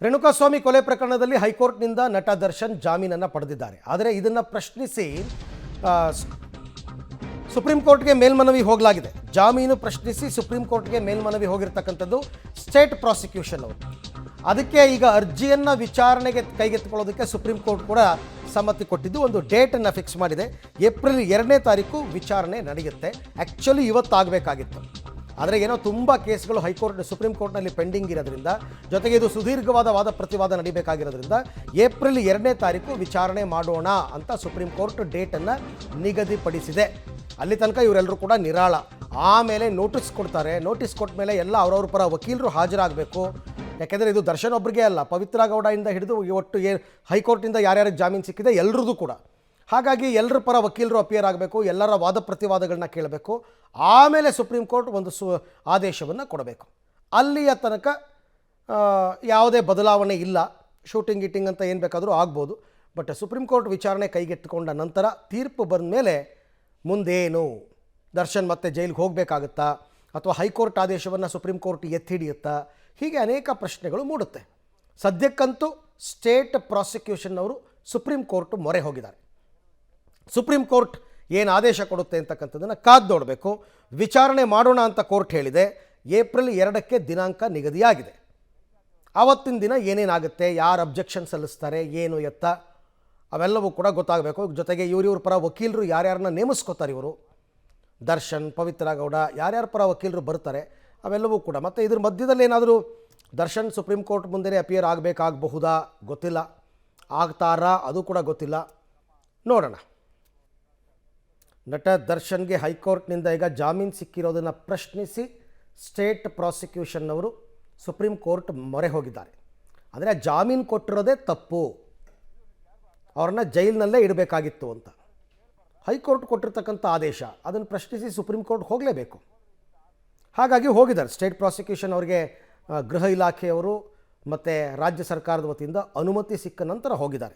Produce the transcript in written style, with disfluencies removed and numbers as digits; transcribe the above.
ರೇಣುಕಾಸ್ವಾಮಿ ಕೊಲೆ ಪ್ರಕರಣದಲ್ಲಿ ಹೈಕೋರ್ಟ್ನಿಂದ ನಟ ದರ್ಶನ್ ಜಾಮೀನನ್ನು ಪಡೆದಿದ್ದಾರೆ. ಆದರೆ ಇದನ್ನು ಪ್ರಶ್ನಿಸಿ ಸುಪ್ರೀಂ ಕೋರ್ಟ್ಗೆ ಮೇಲ್ಮನವಿ ಹೋಗಲಾಗಿದೆ. ಜಾಮೀನು ಪ್ರಶ್ನಿಸಿ ಸುಪ್ರೀಂ ಕೋರ್ಟ್ಗೆ ಮೇಲ್ಮನವಿ ಹೋಗಿರ್ತಕ್ಕಂಥದ್ದು ಸ್ಟೇಟ್ ಪ್ರಾಸಿಕ್ಯೂಷನ್ ಅವರು. ಅದಕ್ಕೆ ಈಗ ಅರ್ಜಿಯನ್ನು ವಿಚಾರಣೆಗೆ ಕೈಗೆತ್ತಿಕೊಳ್ಳೋದಕ್ಕೆ ಸುಪ್ರೀಂ ಕೋರ್ಟ್ ಕೂಡ ಸಮ್ಮತಿ ಕೊಟ್ಟಿದ್ದು, ಒಂದು ಡೇಟನ್ನು ಫಿಕ್ಸ್ ಮಾಡಿದೆ. ಏಪ್ರಿಲ್ 2ನೇ ತಾರೀಕು ವಿಚಾರಣೆ ನಡೆಯುತ್ತೆ. ಆ್ಯಕ್ಚುಲಿ ಇವತ್ತಾಗಬೇಕಾಗಿತ್ತು, ಆದರೆ ಏನೋ ತುಂಬ ಕೇಸ್ಗಳು ಸುಪ್ರೀಂ ಕೋರ್ಟ್ನಲ್ಲಿ ಪೆಂಡಿಂಗ್ ಇರೋದ್ರಿಂದ, ಜೊತೆಗೆ ಇದು ಸುದೀರ್ಘವಾದ ವಾದ ಪ್ರತಿವಾದ ನಡೀಬೇಕಾಗಿರೋದ್ರಿಂದ ಏಪ್ರಿಲ್ 2ನೇ ತಾರೀಕು ವಿಚಾರಣೆ ಮಾಡೋಣ ಅಂತ ಸುಪ್ರೀಂ ಕೋರ್ಟ್ ಡೇಟನ್ನು ನಿಗದಿಪಡಿಸಿದೆ. ಅಲ್ಲಿ ತನಕ ಇವರೆಲ್ಲರೂ ಕೂಡ ನಿರಾಳ. ಆಮೇಲೆ ನೋಟಿಸ್ ಕೊಡ್ತಾರೆ. ನೋಟಿಸ್ ಕೊಟ್ಟ ಮೇಲೆ ಎಲ್ಲ ಅವರವ್ರ ಪರ ವಕೀಲರು ಹಾಜರಾಗಬೇಕು. ಯಾಕೆಂದರೆ ಇದು ದರ್ಶನ್ ಒಬ್ಬರಿಗೆ ಅಲ್ಲ, ಪವಿತ್ರ ಗೌಡಯಿಂದ ಹಿಡಿದು ಒಟ್ಟು ಹೈಕೋರ್ಟಿಂದ ಯಾರ್ಯಾರಿಗೆ ಜಾಮೀನು ಸಿಕ್ಕಿದೆ ಎಲ್ಲರದ್ದು ಕೂಡ. ಹಾಗಾಗಿ ಎಲ್ಲರ ಪರ ವಕೀಲರು ಅಪಿಯರ್ ಆಗಬೇಕು, ಎಲ್ಲರ ವಾದ ಪ್ರತಿವಾದಗಳನ್ನ ಕೇಳಬೇಕು. ಆಮೇಲೆ ಸುಪ್ರೀಂ ಕೋರ್ಟ್ ಒಂದು ಆದೇಶವನ್ನು ಕೊಡಬೇಕು. ಅಲ್ಲಿಯ ತನಕ ಯಾವುದೇ ಬದಲಾವಣೆ ಇಲ್ಲ. ಶೂಟಿಂಗ್ ಗೀಟಿಂಗ್ ಅಂತ ಏನು ಬೇಕಾದರೂ ಆಗ್ಬೋದು. ಬಟ್ ಸುಪ್ರೀಂ ಕೋರ್ಟ್ ವಿಚಾರಣೆ ಕೈಗೆತ್ತಿಕೊಂಡ ನಂತರ ತೀರ್ಪು ಬಂದ ಮೇಲೆ ಮುಂದೇನು, ದರ್ಶನ್ ಮತ್ತೆ ಜೈಲಿಗೆ ಹೋಗಬೇಕಾಗುತ್ತಾ ಅಥವಾ ಹೈಕೋರ್ಟ್ ಆದೇಶವನ್ನು ಸುಪ್ರೀಂ ಕೋರ್ಟ್ ಎತ್ತಿ ಹಿಡಿಯುತ್ತಾ, ಹೀಗೆ ಅನೇಕ ಪ್ರಶ್ನೆಗಳು ಮೂಡುತ್ತೆ. ಸದ್ಯಕ್ಕಂತೂ ಸ್ಟೇಟ್ ಪ್ರಾಸಿಕ್ಯೂಷನ್ ಅವರು ಸುಪ್ರೀಂ ಕೋರ್ಟ್ ಮೊರೆ ಹೋಗಿದ್ದಾರೆ. ಸುಪ್ರೀಂ ಕೋರ್ಟ್ ಏನು ಆದೇಶ ಕೊಡುತ್ತೆ ಅಂತಕ್ಕಂಥದ್ದನ್ನು ಕಾದು ನೋಡಬೇಕು. ವಿಚಾರಣೆ ಮಾಡೋಣ ಅಂತ ಕೋರ್ಟ್ ಹೇಳಿದೆ. ಏಪ್ರಿಲ್ 2ಕ್ಕೆ ದಿನಾಂಕ ನಿಗದಿಯಾಗಿದೆ. ಆವತ್ತಿನ ದಿನ ಏನೇನಾಗುತ್ತೆ, ಯಾರು ಅಬ್ಜೆಕ್ಷನ್ ಸಲ್ಲಿಸ್ತಾರೆ, ಏನು ಎತ್ತ, ಅವೆಲ್ಲವೂ ಕೂಡ ಗೊತ್ತಾಗಬೇಕು. ಜೊತೆಗೆ ಇವ್ರ ಪರ ವಕೀಲರು ಯಾರ್ಯಾರನ್ನ ನೇಮಿಸ್ಕೋತಾರೆ, ಇವರು ದರ್ಶನ್, ಪವಿತ್ರ ಗೌಡ, ಯಾರ್ಯಾರ ಪರ ವಕೀಲರು ಬರ್ತಾರೆ ಅವೆಲ್ಲವೂ ಕೂಡ. ಮತ್ತು ಇದ್ರ ಮಧ್ಯದಲ್ಲಿ ಏನಾದರೂ ದರ್ಶನ್ ಸುಪ್ರೀಂ ಕೋರ್ಟ್ ಮುಂದೆ ಅಪಿಯರ್ ಆಗಬೇಕಾಗಬಹುದಾ ಗೊತ್ತಿಲ್ಲ, ಆಗ್ತಾರಾ ಅದು ಕೂಡ ಗೊತ್ತಿಲ್ಲ. ನೋಡೋಣ. ನಟ ದರ್ಶನ್ಗೆ ಹೈಕೋರ್ಟ್ನಿಂದ ಈಗ ಜಾಮೀನು ಸಿಕ್ಕಿರೋದನ್ನು ಪ್ರಶ್ನಿಸಿ ಸ್ಟೇಟ್ ಪ್ರಾಸಿಕ್ಯೂಷನ್ನವರು ಸುಪ್ರೀಂ ಕೋರ್ಟ್ ಮೊರೆ ಹೋಗಿದ್ದಾರೆ. ಅಂದರೆ ಜಾಮೀನು ಕೊಟ್ಟಿರೋದೇ ತಪ್ಪು, ಅವ್ರನ್ನ ಜೈಲಿನಲ್ಲೇ ಇಡಬೇಕಾಗಿತ್ತು ಅಂತ ಹೈಕೋರ್ಟ್ ಕೊಟ್ಟಿರ್ತಕ್ಕಂಥ ಆದೇಶ, ಅದನ್ನು ಪ್ರಶ್ನಿಸಿ ಸುಪ್ರೀಂ ಕೋರ್ಟ್ ಹೋಗಲೇಬೇಕು. ಹಾಗಾಗಿ ಹೋಗಿದ್ದಾರೆ. ಸ್ಟೇಟ್ ಪ್ರಾಸಿಕ್ಯೂಷನ್ ಅವರಿಗೆ ಗೃಹ ಇಲಾಖೆಯವರು ಮತ್ತು ರಾಜ್ಯ ಸರ್ಕಾರದ ವತಿಯಿಂದ ಅನುಮತಿ ಸಿಕ್ಕ ನಂತರ ಹೋಗಿದ್ದಾರೆ.